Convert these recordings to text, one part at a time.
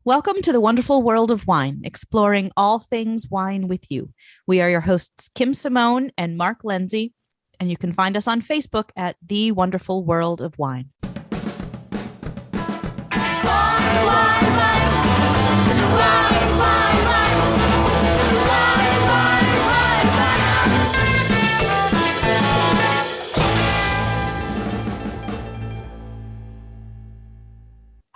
Welcome to the wonderful world of wine, exploring all things wine with you. We are your hosts, Kim Simone and Mark Lindsay, and you can find us on Facebook at The Wonderful World of Wine.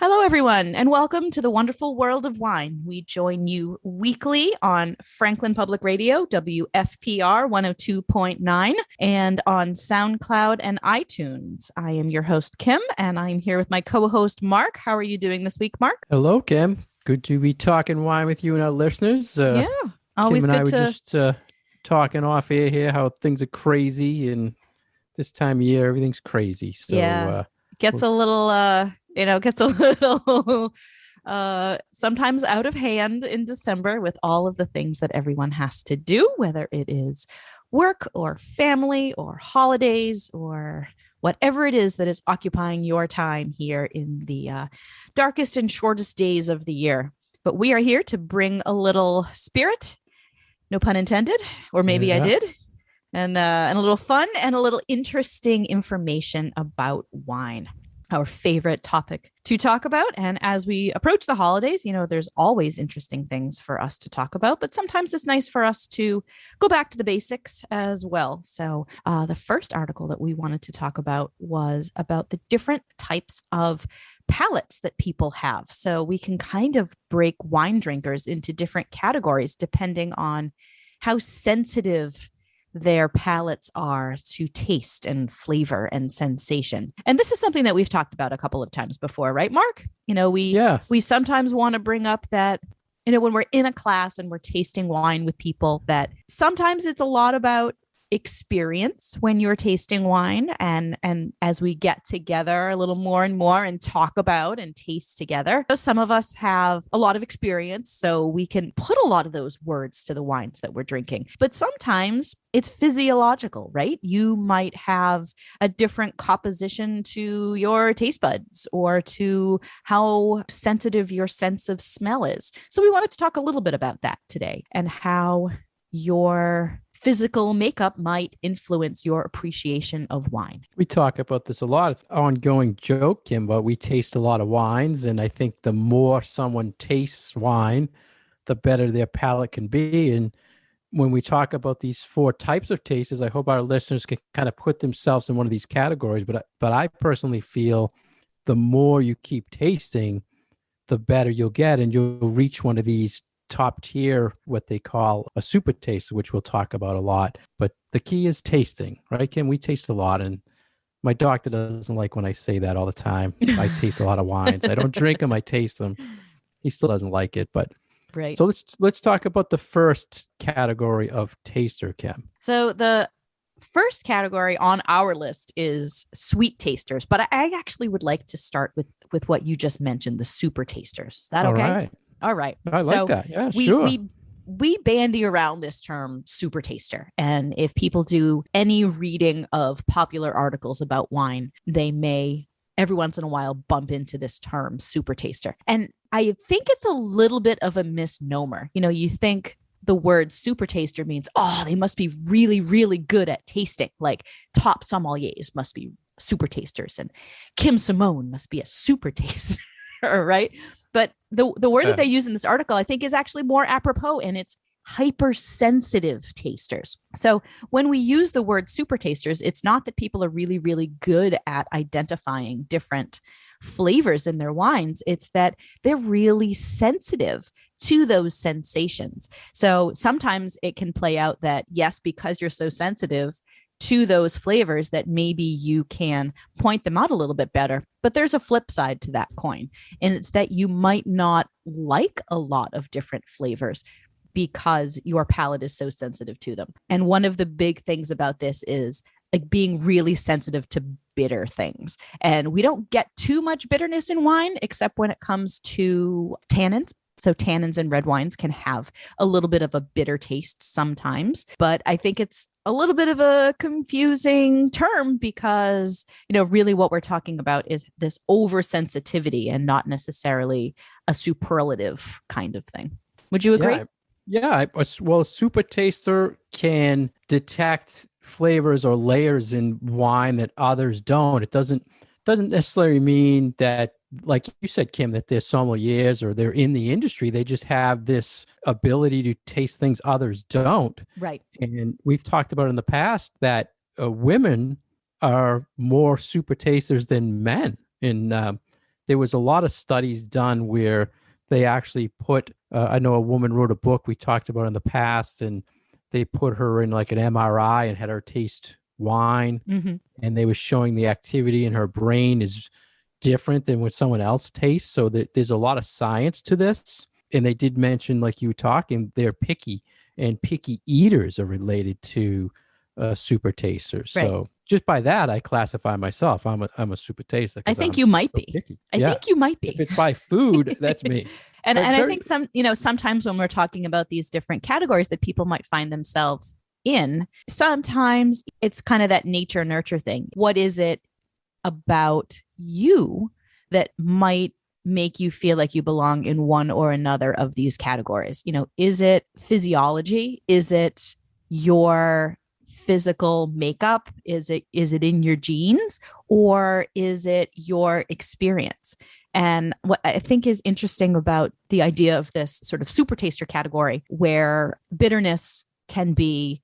Hello, everyone, and welcome to the wonderful world of wine. We join you weekly on Franklin Public Radio, WFPR 102.9, and on SoundCloud and iTunes. I am your host, Kim, and I'm here with my co-host, Mark. How are you doing this week, Mark? Hello, Kim. Good to be talking wine with you and our listeners. Always Kim and good I were just talking off air here how things are crazy, and this time of year, everything's crazy. So, gets a little sometimes out of hand in December with all of the things that everyone has to do, whether it is work or family or holidays or whatever it is that is occupying your time here in the darkest and shortest days of the year. But we are here to bring a little spirit, no pun intended, or maybe I did, and a little fun and a little interesting information about wine. Our favorite topic to talk about. And as we approach the holidays, there's always interesting things for us to talk about, but sometimes it's nice for us to go back to the basics as well. So the first article that we wanted to talk about was about the different types of palates that people have. So we can kind of break wine drinkers into different categories depending on how sensitive their palates are to taste and flavor and sensation. And this is something that we've talked about a couple of times before, right, Mark? We sometimes want to bring up that, when we're in a class and we're tasting wine with people, that sometimes it's a lot about experience when you're tasting wine. And as we get together a little more and more and talk about and taste together, some of us have a lot of experience, so we can put a lot of those words to the wines that we're drinking. But sometimes it's physiological, right? You might have a different composition to your taste buds or to how sensitive your sense of smell is. So we wanted to talk a little bit about that today and how your physical makeup might influence your appreciation of wine. We talk about this a lot. It's an ongoing joke, Kim, but we taste a lot of wines. And I think the more someone tastes wine, the better their palate can be. And when we talk about these four types of tastes, I hope our listeners can kind of put themselves in one of these categories. But I personally feel the more you keep tasting, the better you'll get, and you'll reach one of these top tier, what they call a super taster, which we'll talk about a lot. But the key is tasting, right, Kim? We taste a lot, and my doctor doesn't like when I say that all the time. I taste a lot of wines. I don't drink them, I taste them. He still doesn't like it, but right. So let's talk about the first category of taster, Kim. So the first category on our list is sweet tasters, but I actually would like to start with what you just mentioned, the super tasters. Is that okay? All right. I like that. Yeah, sure. We bandy around this term super taster. And if people do any reading of popular articles about wine, they may every once in a while bump into this term super taster. And I think it's a little bit of a misnomer. You think the word super taster means, they must be really, really good at tasting. Like top sommeliers must be super tasters and Kim Simone must be a super taster. Right. But the word that they use in this article, I think, is actually more apropos, and it's hypersensitive tasters. So when we use the word super tasters, it's not that people are really, really good at identifying different flavors in their wines. It's that they're really sensitive to those sensations. So sometimes it can play out that, yes, because you're so sensitive to those flavors, that maybe you can point them out a little bit better. But there's a flip side to that coin. And it's that you might not like a lot of different flavors because your palate is so sensitive to them. And one of the big things about this is like being really sensitive to bitter things. And we don't get too much bitterness in wine, except when it comes to tannins. So tannins in red wines can have a little bit of a bitter taste sometimes, but I think it's a little bit of a confusing term because, really what we're talking about is this oversensitivity and not necessarily a superlative kind of thing. Would you agree? Yeah. Yeah. Well, a super taster can detect flavors or layers in wine that others don't. It doesn't necessarily mean that, like you said, Kim, that they're sommeliers or they're in the industry. They just have this ability to taste things others don't. Right. And we've talked about in the past that women are more super tasters than men. And there was a lot of studies done where they actually put, I know a woman wrote a book we talked about in the past, and they put her in like an MRI and had her taste wine. Mm-hmm. And they were showing the activity in her brain is different than what someone else tastes. So that there's a lot of science to this. And they did mention, like you were talking, they're picky, and picky eaters are related to super tasters. Right. So just by that, I classify myself. I'm a super taster. I think you might be. Picky. I think you might be. If it's by food, that's me. And I think sometimes when we're talking about these different categories that people might find themselves in, sometimes it's kind of that nature nurture thing. What is it about you that might make you feel like you belong in one or another of these categories? Is it physiology? Is it your physical makeup? Is it in your genes, or is it your experience? And what I think is interesting about the idea of this sort of super taster category, where bitterness can be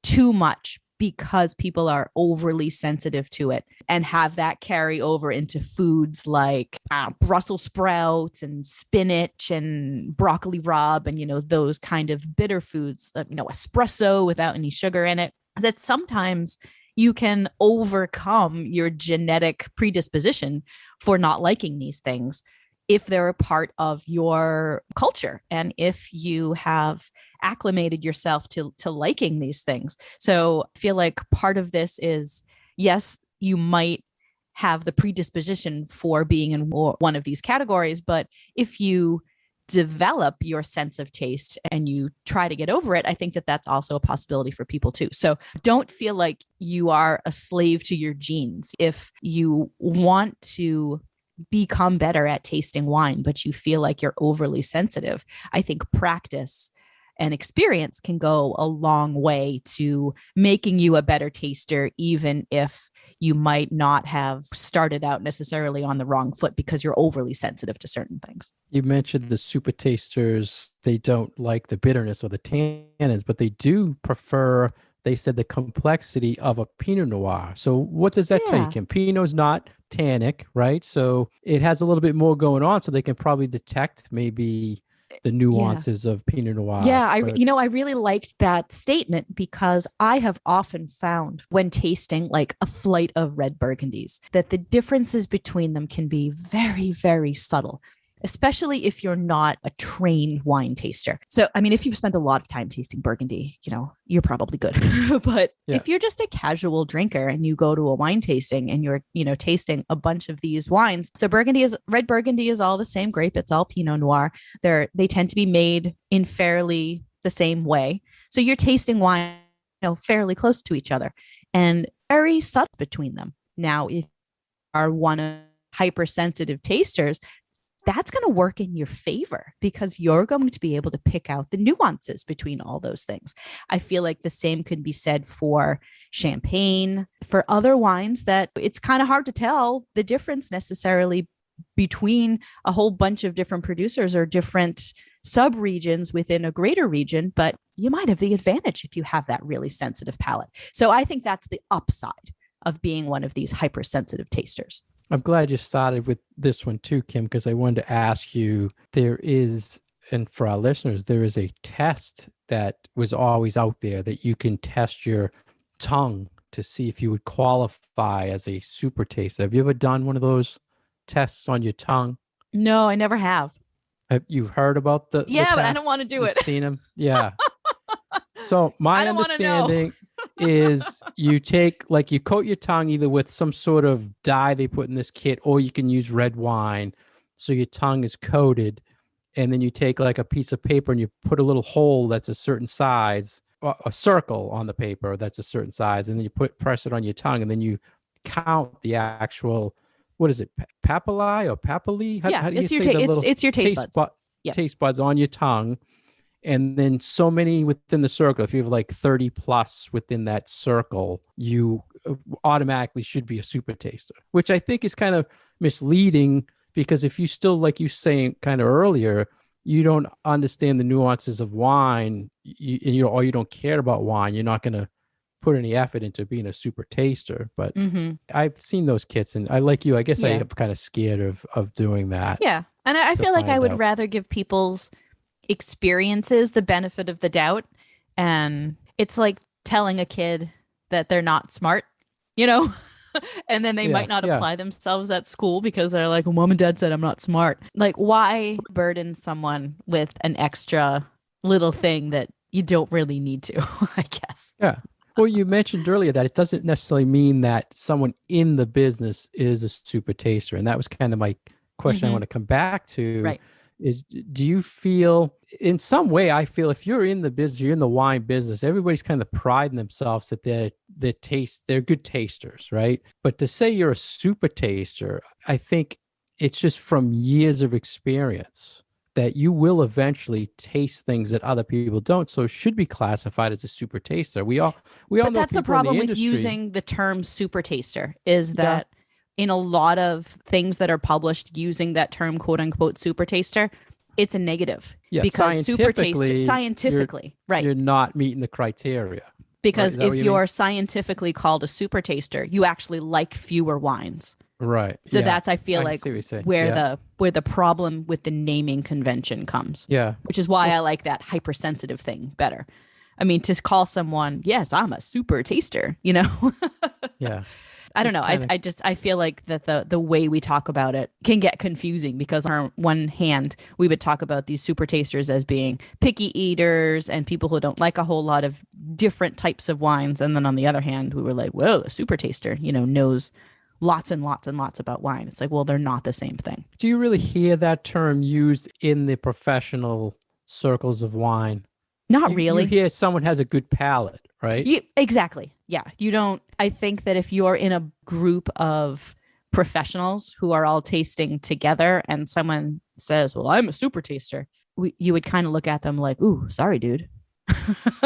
too much because people are overly sensitive to it and have that carry over into foods like Brussels sprouts and spinach and broccoli rabe and, those kind of bitter foods, espresso without any sugar in it, that sometimes you can overcome your genetic predisposition for not liking these things if they're a part of your culture and if you have acclimated yourself to liking these things. So I feel like part of this is, yes, you might have the predisposition for being in one of these categories, but if you develop your sense of taste and you try to get over it, I think that that's also a possibility for people too. So don't feel like you are a slave to your genes. If you want to become better at tasting wine, but you feel like you're overly sensitive, I think practice and experience can go a long way to making you a better taster, even if you might not have started out necessarily on the wrong foot because you're overly sensitive to certain things. You mentioned the super tasters, they don't like the bitterness or the tannins, but they do prefer, they said, the complexity of a Pinot Noir. So what does that tell you, Kim? Pinot's not tannic, right? So it has a little bit more going on, so they can probably detect maybe the nuances of Pinot Noir. Yeah, I really liked that statement because I have often found when tasting like a flight of red Burgundies that the differences between them can be very, very subtle, especially if you're not a trained wine taster. So, I mean, if you've spent a lot of time tasting Burgundy, you're probably good. But if you're just a casual drinker and you go to a wine tasting and you're, tasting a bunch of these wines. So red Burgundy is all the same grape. It's all Pinot Noir. They tend to be made in fairly the same way. So you're tasting wine, fairly close to each other and very subtle between them. Now, if you are one of hypersensitive tasters, that's going to work in your favor because you're going to be able to pick out the nuances between all those things. I feel like the same could be said for champagne, for other wines that it's kind of hard to tell the difference necessarily between a whole bunch of different producers or different sub-regions within a greater region, but you might have the advantage if you have that really sensitive palate. So I think that's the upside of being one of these hypersensitive tasters. I'm glad you started with this one too, Kim, because I wanted to ask you, and for our listeners, there is a test that was always out there that you can test your tongue to see if you would qualify as a super taster. Have you ever done one of those tests on your tongue? No, I never have. Have you heard about the Yeah, the but I don't want to do it. Seen them? Yeah. So my understanding is you coat your tongue either with some sort of dye they put in this kit, or you can use red wine. So your tongue is coated, and then you take like a piece of paper and you put a little hole that's a certain size, a circle on the paper that's a certain size, and then you press it on your tongue, and then you count the actual what is it, papilli or papilli? How do you it's your say the little it's your taste buds. Yeah. taste buds on your tongue? And then so many within the circle. If you have like 30 plus within that circle, you automatically should be a super taster, which I think is kind of misleading, because if you still, like you saying kind of earlier, you don't understand the nuances of wine, or you don't care about wine, you're not going to put any effort into being a super taster. But I've seen those kits, and I, like you, I guess I am kind of scared of doing that. Yeah. And I feel like I would rather give people's experiences the benefit of the doubt. And it's like telling a kid that they're not smart, and then they might not apply themselves at school because they're like, well, mom and dad said I'm not smart. Like, why burden someone with an extra little thing that you don't really need to, I guess. Yeah. Well, you mentioned earlier that it doesn't necessarily mean that someone in the business is a super taster. And that was kind of my question I want to come back to. Right. Is, do you feel, in some way, I feel if you're in the business, you're in the wine business, everybody's kind of priding themselves that they're good tasters, right? But to say you're a super taster, I think it's just from years of experience that you will eventually taste things that other people don't. So it should be classified as a super taster. We all know. But that's the problem with using the term super taster, is that in a lot of things that are published using that term, quote unquote, super taster, it's a negative. Yeah, because super taster, scientifically, right, you're not meeting the criteria. Because if you're scientifically called a super taster, you actually like fewer wines. Right. So that's, I feel like, where the problem with the naming convention comes. Yeah. Which is why I like that hypersensitive thing better. I mean, to call someone, yes, I'm a super taster, Yeah. I don't know. I feel like that the way we talk about it can get confusing, because on one hand, we would talk about these super tasters as being picky eaters and people who don't like a whole lot of different types of wines. And then on the other hand, we were like, whoa, a super taster, knows lots and lots and lots about wine. It's like, well, they're not the same thing. Do you really hear that term used in the professional circles of wine? Not really. You hear someone has a good palate, right? Exactly. Yeah. You don't. I think that if you're in a group of professionals who are all tasting together and someone says, well, I'm a super taster, you would kind of look at them like, ooh, sorry, dude.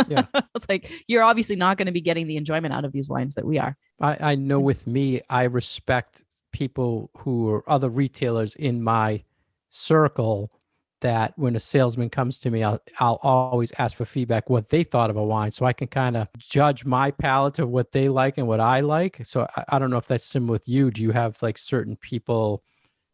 Yeah. It's like, you're obviously not going to be getting the enjoyment out of these wines that we are. I know with me, I respect people who are other retailers in my circle, that when a salesman comes to me, I'll always ask for feedback, what they thought of a wine, so I can kind of judge my palate of what they like and what I like. So I don't know if that's similar with you. Do you have like certain people,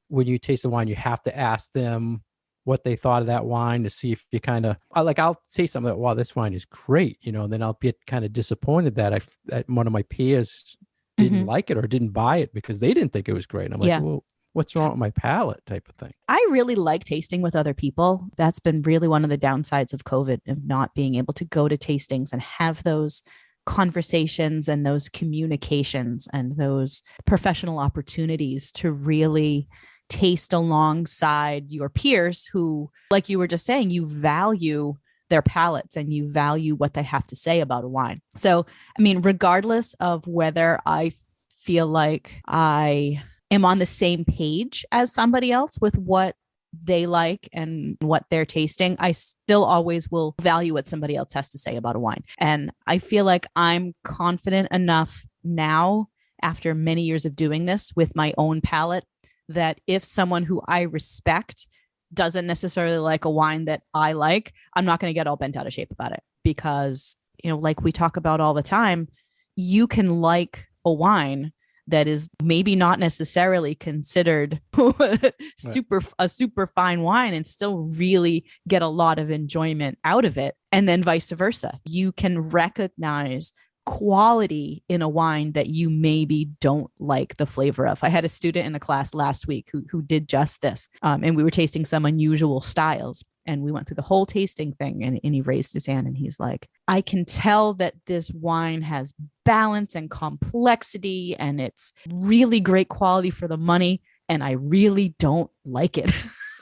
when you taste the wine, you have to ask them what they thought of that wine to see if you kind of, I'll say something like, wow, this wine is great, and then I'll get kind of disappointed that one of my peers didn't like it or didn't buy it because they didn't think it was great. And I'm like, well, what's wrong with my palate, type of thing. I really like tasting with other people. That's been really one of the downsides of COVID, of not being able to go to tastings and have those conversations and those communications and those professional opportunities to really taste alongside your peers who, like you were just saying, you value their palates and you value what they have to say about a wine. So, I mean, regardless of whether I feel like I am on the same page as somebody else with what they like and what they're tasting, I still always will value what somebody else has to say about a wine. And I feel like I'm confident enough now, after many years of doing this with my own palate, that if someone who I respect doesn't necessarily like a wine that I like, I'm not going to get all bent out of shape about it. Because, like we talk about all the time, you can like a wine that is maybe not necessarily considered a super fine wine and still really get a lot of enjoyment out of it. And then vice versa. You can recognize quality in a wine that you maybe don't like the flavor of. I had a student in a class last week who did just this. And we were tasting some unusual styles. And we went through the whole tasting thing, and he raised his hand and he's like, I can tell that this wine has balance and complexity and it's really great quality for the money. And I really don't like it.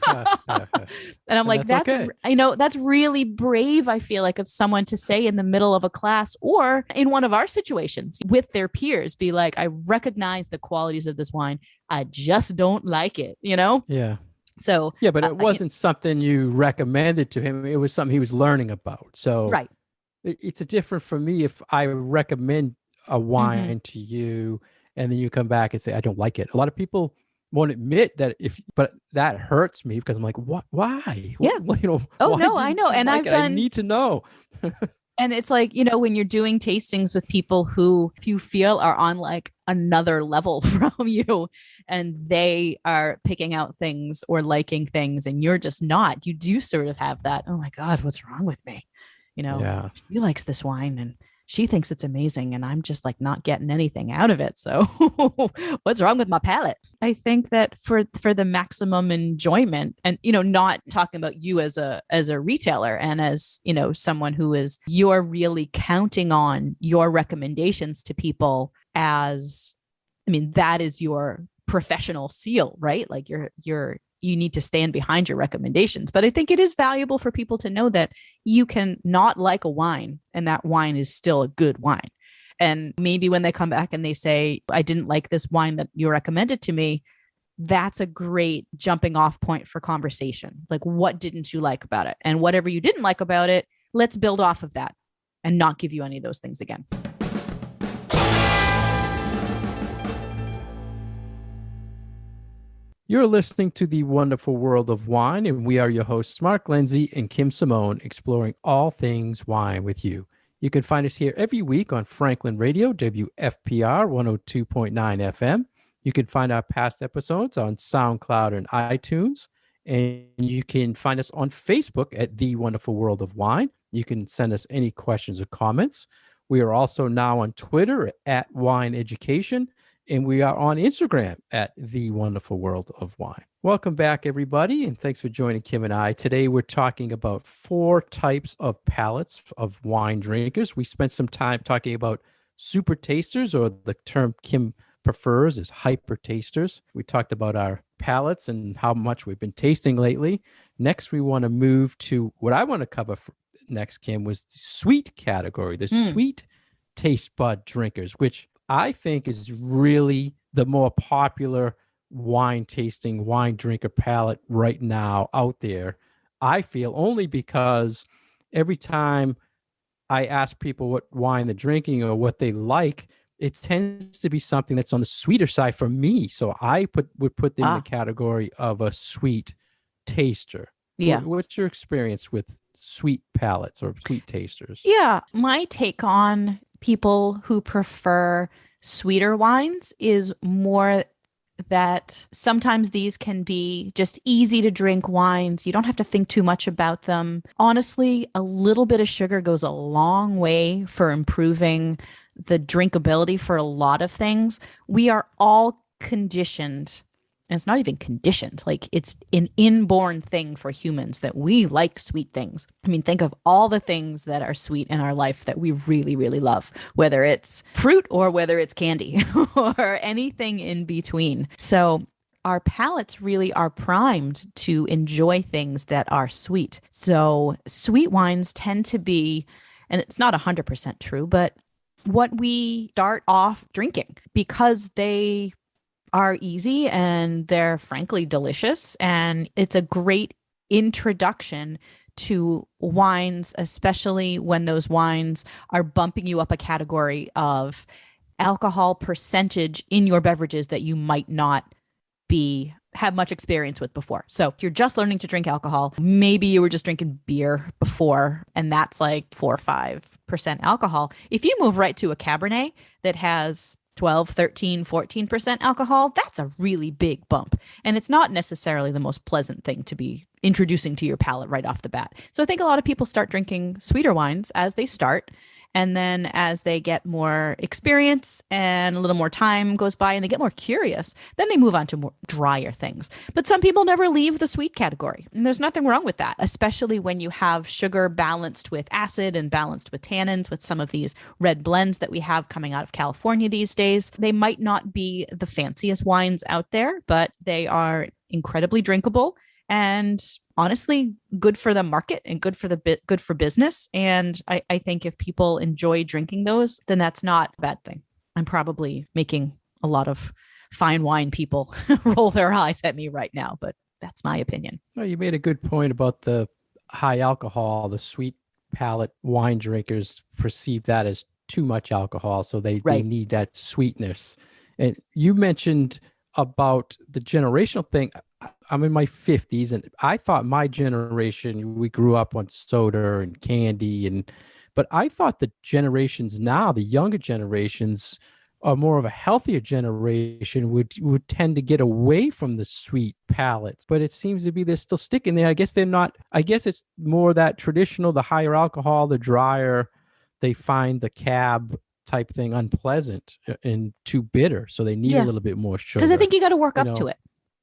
And I'm And like, that's okay. that's really brave, I feel like, of someone to say in the middle of a class or in one of our situations with their peers, be like, I recognize the qualities of this wine. I just don't like it, Yeah. So, Yeah, but it wasn't something you recommended to him. It was something he was learning about. So right. it's a different for me if I recommend a Mm-hmm. wine to you and then you come back and say, I don't like it. A lot of people won't admit that but that hurts me because I'm like, what, why? Yeah. Oh, Why no, I didn't know. you And like I've it? I done need to know. And it's like, when you're doing tastings with people who you feel are on like another level from you and they are picking out things or liking things and you're just not, you do sort of have that, oh my God, what's wrong with me? Yeah. She likes this wine and she thinks it's amazing and I'm just like not getting anything out of it. So what's wrong with my palate? I think that for the maximum enjoyment and not talking about you as a retailer and as, someone who is you're really counting on your recommendations to people as that is your professional seal, right? Like you need to stand behind your recommendations. But I think it is valuable for people to know that you can not like a wine and that wine is still a good wine. And maybe when they come back and they say, I didn't like this wine that you recommended to me, that's a great jumping off point for conversation. Like, what didn't you like about it? And whatever you didn't like about it, let's build off of that and not give you any of those things again. You're listening to The Wonderful World of Wine, and we are your hosts, Mark Lindsay and Kim Simone, exploring all things wine with you. You can find us here every week on Franklin Radio, WFPR 102.9 FM. You can find our past episodes on SoundCloud and iTunes, and you can find us on Facebook at The Wonderful World of Wine. You can send us any questions or comments. We are also now on Twitter at Wine Education. And we are on Instagram at The Wonderful World of Wine. Welcome back, everybody, and thanks for joining Kim and I. Today, we're talking about 4 types of palates of wine drinkers. We spent some time talking about super tasters, or the term Kim prefers is hyper tasters. We talked about our palates and how much we've been tasting lately. Next, we want to move to what I want to cover next, Kim, was the sweet category, the sweet taste bud drinkers, which I think is really the more popular wine tasting, wine drinker palette right now out there. I feel only because every time I ask people what wine they're drinking or what they like, it tends to be something that's on the sweeter side for me. So I would put them in the category of a sweet taster. Yeah. What's your experience with sweet palates or sweet tasters? Yeah. My take on people who prefer sweeter wines is more that sometimes these can be just easy to drink wines. You don't have to think too much about them. Honestly, a little bit of sugar goes a long way for improving the drinkability for a lot of things. We are all conditioned, and it's not even conditioned, like it's an inborn thing for humans that we like sweet things. Think of all the things that are sweet in our life that we really, really love, whether it's fruit or whether it's candy or anything in between. So our palates really are primed to enjoy things that are sweet. So sweet wines tend to be, and it's not 100% true, but what we start off drinking because they are easy and they're frankly delicious. And it's a great introduction to wines, especially when those wines are bumping you up a category of alcohol percentage in your beverages that you might not have much experience with before. So if you're just learning to drink alcohol, maybe you were just drinking beer before, and that's like 4 or 5% alcohol. If you move right to a Cabernet that has 12, 13, 14% alcohol, that's a really big bump. And it's not necessarily the most pleasant thing to be introducing to your palate right off the bat. So I think a lot of people start drinking sweeter wines as they start. And then as they get more experience and a little more time goes by and they get more curious, then they move on to more drier things. But some people never leave the sweet category. And there's nothing wrong with that, especially when you have sugar balanced with acid and balanced with tannins with some of these red blends that we have coming out of California these days. They might not be the fanciest wines out there, but they are incredibly drinkable. and honestly good for the market and good for business. And I think if people enjoy drinking those, then that's not a bad thing. I'm probably making a lot of fine wine people roll their eyes at me right now, but that's my opinion. No, you made a good point about the high alcohol. The sweet palate wine drinkers perceive that as too much alcohol, so they need that sweetness. And you mentioned about the generational thing. I'm in my 50s, and I thought my generation, we grew up on soda and candy, but I thought the generations now, the younger generations, are more of a healthier generation, would tend to get away from the sweet palates. But it seems to be they're still sticking there. I guess they're not. I guess it's more that traditional, the higher alcohol, the drier. They find the cab type thing unpleasant and too bitter, so they need a little bit more sugar. Because I think you got to work up to it.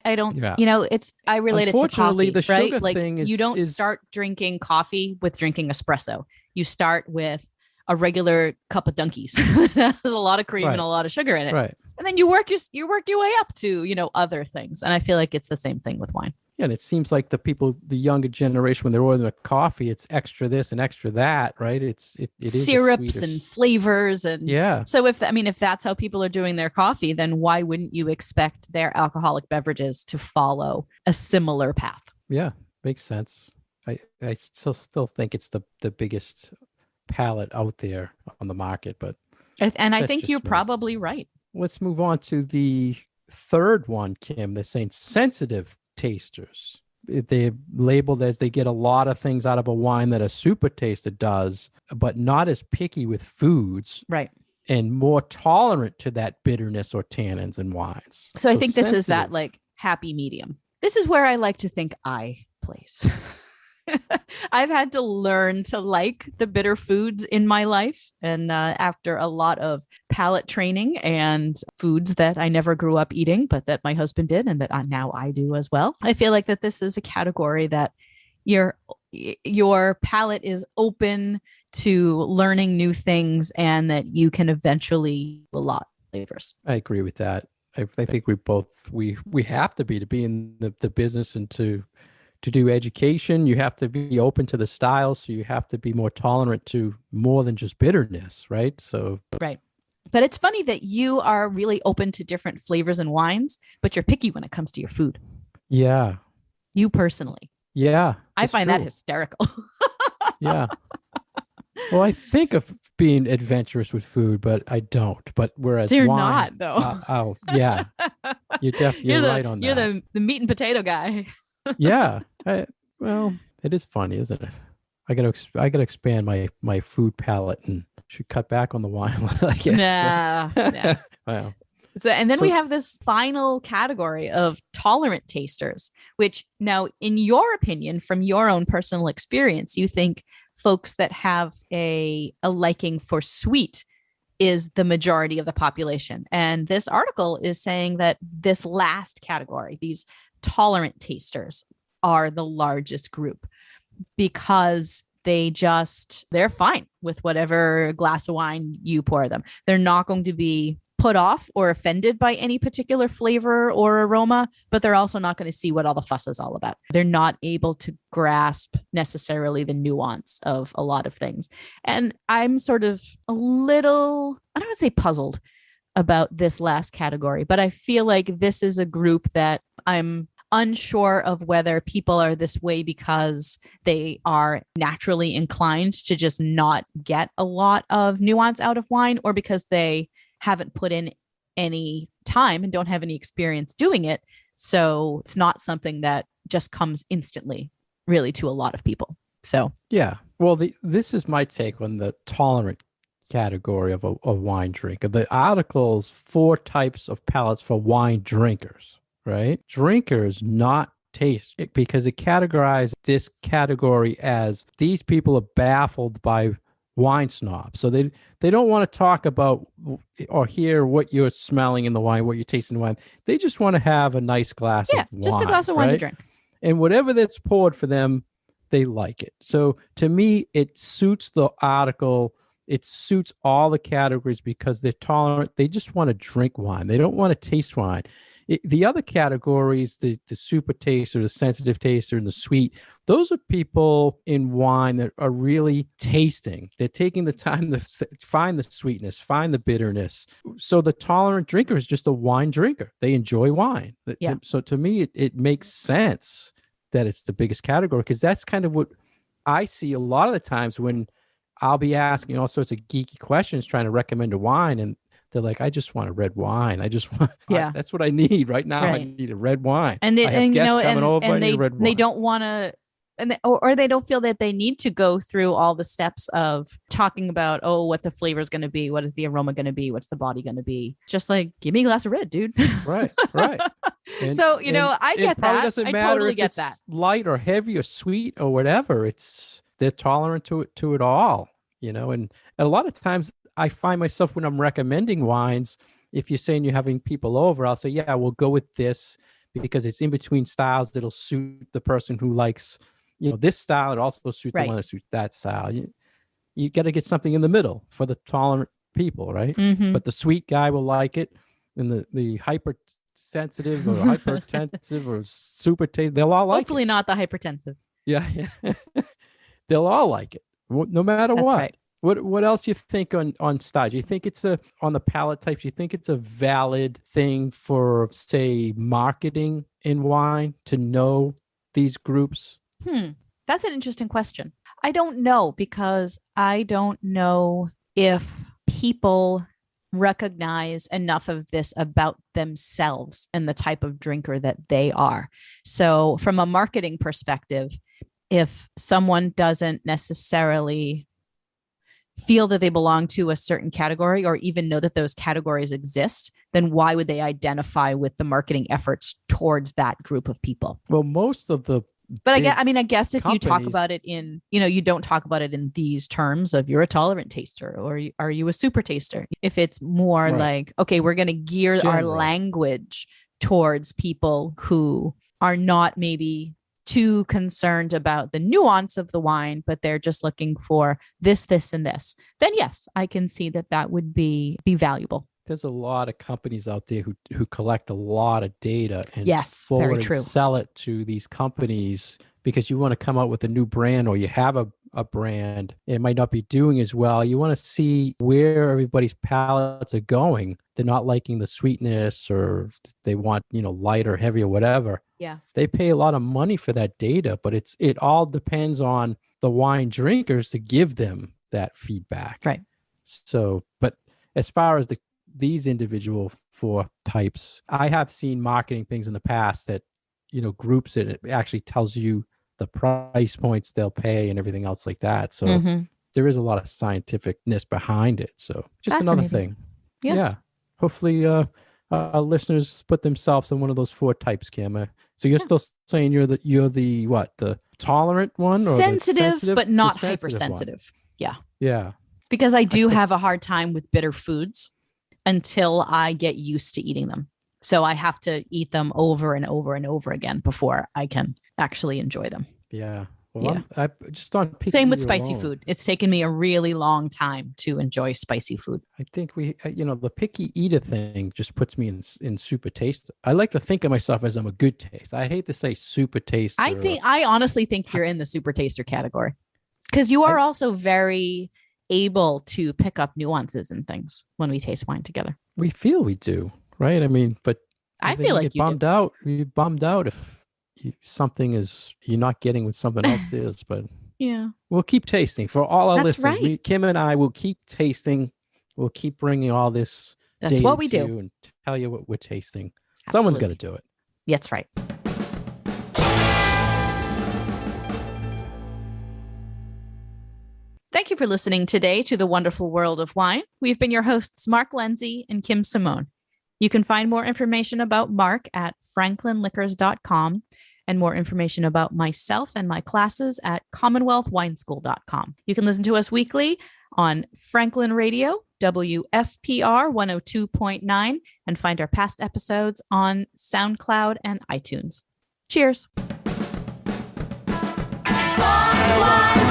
I don't, I relate it to coffee, the sugar right? Like thing you don't start drinking coffee with drinking espresso. You start with a regular cup of Dunkies. There's a lot of cream and a lot of sugar in it. Right. And then you work your way up to, other things. And I feel like it's the same thing with wine. Yeah, and it seems like the younger generation, when they're ordering a coffee, it's extra this and extra that, right? It is syrups and flavors, and So if that's how people are doing their coffee, then why wouldn't you expect their alcoholic beverages to follow a similar path? Yeah, makes sense. I still think it's the biggest palette out there on the market, but I think you're probably right. Let's move on to the third one, Kim. They're saying sensitive tasters. They're labeled as they get a lot of things out of a wine that a super taster does, but not as picky with foods. Right. And more tolerant to that bitterness or tannins in wines. So I think this is that like happy medium. This is where I like to think I place. I've had to learn to like the bitter foods in my life. And after a lot of palate training and foods that I never grew up eating, but that my husband did and that now I do as well, I feel like that this is a category that your palate is open to learning new things and that you can eventually a lot of flavors. I agree with that. I think we have to be in the business and to do education. You have to be open to the styles, so you have to be more tolerant to more than just bitterness, right? So right. But it's funny that you are really open to different flavors and wines, but you're picky when it comes to your food. Yeah. You personally. Yeah. I find that hysterical. Yeah. Well, I think of being adventurous with food, but I don't. But whereas you're wine, not, though. Oh, yeah. You're right on that. You're the meat and potato guy. Yeah. Well, it is funny, isn't it? I gotta expand my food palette and should cut back on the wine, I guess. Nah. Wow. And then we have this final category of tolerant tasters, which now, in your opinion, from your own personal experience, you think folks that have a liking for sweet is the majority of the population. And this article is saying that this last category, these tolerant tasters, are the largest group because they're fine with whatever glass of wine you pour them. They're not going to be put off or offended by any particular flavor or aroma, but they're also not going to see what all the fuss is all about. They're not able to grasp necessarily the nuance of a lot of things. And I'm sort of a little, I don't want to say puzzled about this last category, but I feel like this is a group that I'm unsure of whether people are this way because they are naturally inclined to just not get a lot of nuance out of wine, or because they haven't put in any time and don't have any experience doing it. So it's not something that just comes instantly, really, to a lot of people. So, yeah. Well, this is my take on the tolerant category of a wine drinker. The article's 4 types of palates for wine drinkers, right? Drinkers, not taste, because it categorized this category as these people are baffled by wine snobs. So they don't want to talk about or hear what you're smelling in the wine, what you're tasting in the wine. They just want to have a nice glass of wine. Just a glass of wine to drink. And whatever that's poured for them, they like it. So to me, it suits the article. It suits all the categories because they're tolerant. They just want to drink wine. They don't want to taste wine. The other categories, the super taster, the sensitive taster, and the sweet, those are people in wine that are really tasting. They're taking the time to find the sweetness, find the bitterness. So the tolerant drinker is just a wine drinker. They enjoy wine. Yeah. So to me, it makes sense that it's the biggest category, because that's kind of what I see a lot of the times when I'll be asking all sorts of geeky questions trying to recommend a wine, and they're like, I just want a red wine. I just want, that's what I need right now. Right. I need a red wine. And they, I have guests coming over. I need a red wine. They don't want to, or they don't feel that they need to go through all the steps of talking about, what the flavor is going to be, what is the aroma going to be, what's the body going to be. Just like, give me a glass of red, dude. Right. And, so I get that. Doesn't I matter totally if get it's that. light or heavy or sweet or whatever. They're tolerant to it all, and a lot of times I find myself, when I'm recommending wines, if you're saying you're having people over, I'll say, yeah, we'll go with this because it's in between styles that'll suit the person who likes, this style. It also suits the one that suits that style. You got to get something in the middle for the tolerant people, right? Mm-hmm. But the sweet guy will like it, and the hypersensitive or hypertensive or super taste, they'll all like it. Hopefully not the hypertensive. Yeah. They'll all like it, no matter what. Right. What else you think on style? Do you think it's on the palate types? Do you think it's a valid thing for, say, marketing in wine to know these groups? That's an interesting question. I don't know, because I don't know if people recognize enough of this about themselves and the type of drinker that they are. So from a marketing perspective, if someone doesn't necessarily feel that they belong to a certain category or even know that those categories exist, then why would they identify with the marketing efforts towards that group of people? Well, most of the But I guess if you talk companies about it in, you don't talk about it in these terms of you're a tolerant taster or are you a super taster? If it's more like, okay, we're going to gear our language towards people who are not maybe too concerned about the nuance of the wine, but they're just looking for this, and this, then yes, I can see that would be valuable. There's a lot of companies out there who collect a lot of data and very true. Sell it to these companies because you want to come out with a new brand, or you have a brand. It might not be doing as well. You want to see where everybody's palates are going. They're not liking the sweetness, or they want, light or heavy or whatever. Yeah. They pay a lot of money for that data, but it all depends on the wine drinkers to give them that feedback. Right. So, but as far as these individual 4 types, I have seen marketing things in the past that, groups it actually tells you the price points they'll pay and everything else like that. So there is a lot of scientificness behind it. So just another thing. Yes. Yeah. Hopefully listeners put themselves in one of those 4 types, Kim. So you're still saying you're the what? The tolerant one, or sensitive, but not sensitive hypersensitive. One. Yeah. Yeah. Because I do have a hard time with bitter foods until I get used to eating them. So I have to eat them over and over and over again before I can actually enjoy them. Yeah. Well, I just on picky same with spicy food. It's taken me a really long time to enjoy spicy food. I think the picky eater thing just puts me in super taste. I like to think of myself as I'm a good taste. I hate to say super taster. I honestly think you're in the super taster category, because you are also very able to pick up nuances and things when we taste wine together. We feel we do, right? I mean, but I feel like you're bummed out if something is you're not getting what something else is. But yeah, we'll keep tasting for all our That's listeners. right. Kim and I will keep tasting. We'll keep bringing all this. That's what we do, and tell you what we're tasting. Absolutely. Someone's got to do it. That's right. Thank you for listening today to The Wonderful World of Wine. We've been your hosts, Mark Lindsay and Kim Simone. You can find more information about Mark at franklinliquors.com and more information about myself and my classes at commonwealthwineschool.com. You can listen to us weekly on Franklin Radio, WFPR 102.9, and find our past episodes on SoundCloud and iTunes. Cheers. Wine, wine.